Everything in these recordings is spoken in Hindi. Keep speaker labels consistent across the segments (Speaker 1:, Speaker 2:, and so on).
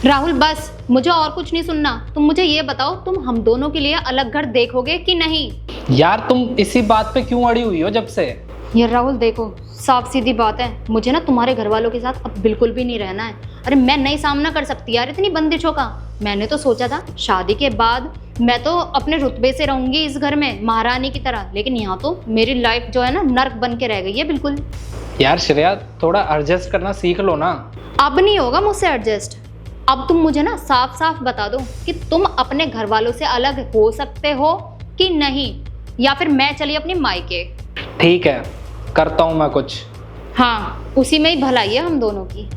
Speaker 1: राहुल बस, मुझे और कुछ नहीं सुनना। तुम मुझे ये बताओ, तुम हम दोनों के लिए अलग घर देखोगे कि नहीं?
Speaker 2: यार तुम इसी बात पे क्यों अड़ी हुई हो जब से?
Speaker 1: ये राहुल देखो, साफ सीधी बात है, मुझे ना तुम्हारे घर वालों के साथ अब बिल्कुल भी नहीं रहना है। अरे मैं नहीं सामना कर सकती यार इतनी बंदिशों का। मैंने तो सोचा था शादी के बाद मैं तो अपने रुतबे से रहूंगी इस घर में महारानी की तरह, लेकिन यहाँ तो मेरी लाइफ जो है ना नर्क बन के रह गई है बिल्कुल।
Speaker 2: यार श्रेया, थोड़ा एडजस्ट करना सीख लो ना।
Speaker 1: अब नहीं होगा मुझसे एडजस्ट। अब तुम मुझे ना साफ साफ बता दो कि तुम अपने घर वालों से अलग हो सकते हो कि नहीं, या फिर मैं चली अपनी मायके।
Speaker 2: ठीक है, करता हूँ मैं कुछ।
Speaker 1: हाँ, उसी में ही भलाई है हम दोनों की।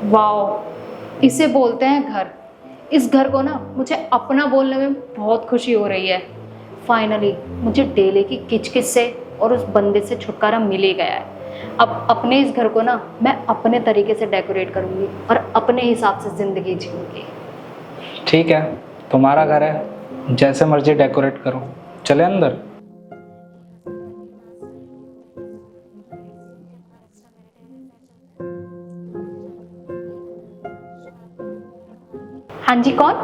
Speaker 1: वाओ, इसे बोलते हैं घर। इस घर को ना मुझे अपना बोलने में बहुत खुशी हो रही है। फाइनली मुझे डेले की किचकिच से और उस बंदे से छुटकारा मिल ही गया है। अब अपने इस घर को ना मैं अपने तरीके से डेकोरेट करूंगी और अपने हिसाब से जिंदगी जीऊंगी।
Speaker 2: ठीक है, तुम्हारा घर है, जैसे मर्जी डेकोरेट करो। चले अंदर।
Speaker 1: हाँ जी, कौन?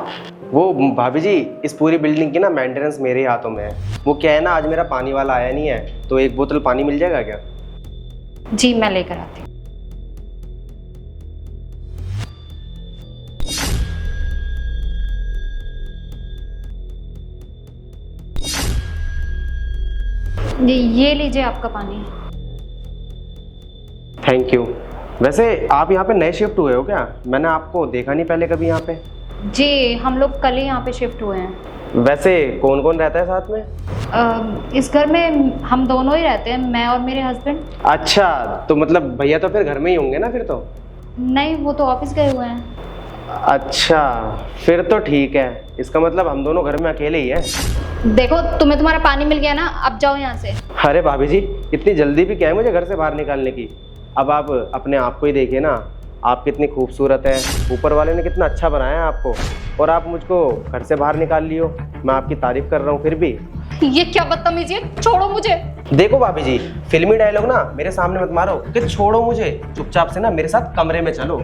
Speaker 3: वो भाभी जी, इस पूरी बिल्डिंग की ना मेंटेनेंस मेरे हाथों में है। वो क्या है ना, आज मेरा पानी वाला आया नहीं है, तो एक बोतल पानी मिल जाएगा क्या?
Speaker 1: जी मैं लेकर आती हूँ। ये लीजिए आपका पानी।
Speaker 3: Thank you. वैसे आप यहाँ पे नए शिफ्ट हुए हो क्या? मैंने आपको देखा नहीं पहले कभी यहाँ पे।
Speaker 1: जी हम लोग कल ही यहाँ पे शिफ्ट हुए हैं।
Speaker 3: वैसे कौन कौन रहता है साथ में?
Speaker 1: इस घर में हम दोनों ही रहते हैं, मैं और मेरे हस्बैंड।
Speaker 3: अच्छा, तो मतलब भैया तो फिर घर में ही होंगे ना फिर तो?
Speaker 1: नहीं, वो तो ऑफिस गए हुए हैं।
Speaker 3: अच्छा, फिर तो ठीक है। इसका मतलब हम दोनों घर में अकेले ही हैं।
Speaker 1: देखो, तुम्हें तुम्हारा पानी मिल गया ना, अब जाओ यहाँ से।
Speaker 3: अरे भाभी जी, इतनी जल्दी भी क्या है मुझे घर से बाहर निकालने की? अब आप अपने आप को ही देखिए ना, आप कितनी खूबसूरत है, ऊपर वाले ने कितना अच्छा बनाया है आपको, और आप मुझको घर से बाहर निकाल लियो। मैं आपकी तारीफ कर रहा हूँ फिर भी।
Speaker 1: ये क्या बदतमीजी है, छोड़ो मुझे।
Speaker 3: देखो भाभी जी, फिल्मी डायलॉग ना मेरे सामने मत मारो कि छोड़ो मुझे। चुपचाप से ना मेरे साथ कमरे में चलो।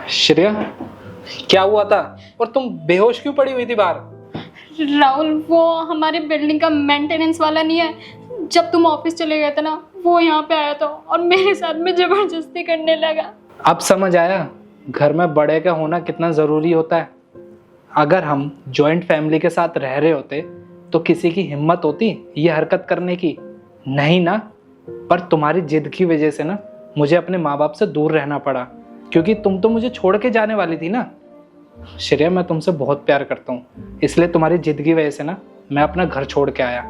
Speaker 2: श्रेया, क्या हुआ था और तुम बेहोश क्यों पड़ी हुई थी बाहर?
Speaker 1: राहुल, वो हमारे बिल्डिंग का मेंटेनेंस वाला नहीं है, जब तुम ऑफिस चले गए थे ना, वो यहाँ पे आया था और मेरे साथ में जबरदस्ती करने लगा।
Speaker 2: अब समझ आया घर में बड़े का होना कितना ज़रूरी होता है। अगर हम जॉइंट फैमिली के साथ रह रहे होते तो किसी की हिम्मत होती ये हरकत करने की? नहीं ना। पर तुम्हारी जिद की वजह से ना मुझे अपने माँ बाप से दूर रहना पड़ा, क्योंकि तुम तो मुझे छोड़ के जाने वाली थी ना। श्रेया, मैं तुमसे बहुत प्यार करता हूँ, इसलिए तुम्हारी जिद की वजह से ना मैं अपना घर छोड़ के आया।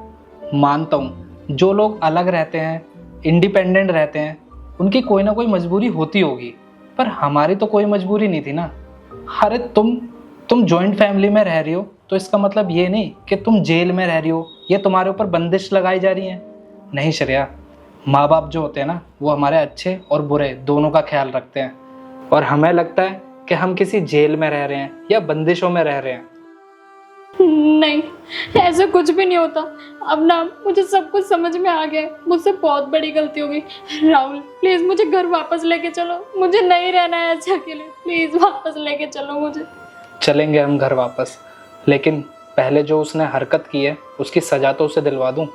Speaker 2: मानता हूँ जो लोग अलग रहते हैं, इंडिपेंडेंट रहते हैं, उनकी कोई ना कोई मजबूरी होती होगी, पर हमारी तो कोई मजबूरी नहीं थी ना। अरे तुम जॉइंट फैमिली में रह रही हो तो इसका मतलब ये नहीं कि तुम जेल में रह रही हो या तुम्हारे ऊपर बंदिश लगाई जा रही है। नहीं श्रेया, माँ बाप जो होते हैं ना वो हमारे अच्छे और बुरे दोनों का ख्याल रखते हैं, और हमें लगता है कि हम किसी जेल में रह रहे हैं या बंदिशों में रह रहे हैं।
Speaker 1: नहीं, ऐसा कुछ भी नहीं होता। अब ना मुझे सब कुछ समझ में आ गया, मुझसे बहुत बड़ी गलती हो गई। राहुल प्लीज मुझे घर वापस लेके चलो, मुझे नहीं रहना है ऐसे अकेले, प्लीज वापस लेके चलो मुझे।
Speaker 2: चलेंगे हम घर वापस, लेकिन पहले जो उसने हरकत की है उसकी सजा तो उसे दिलवा दूं।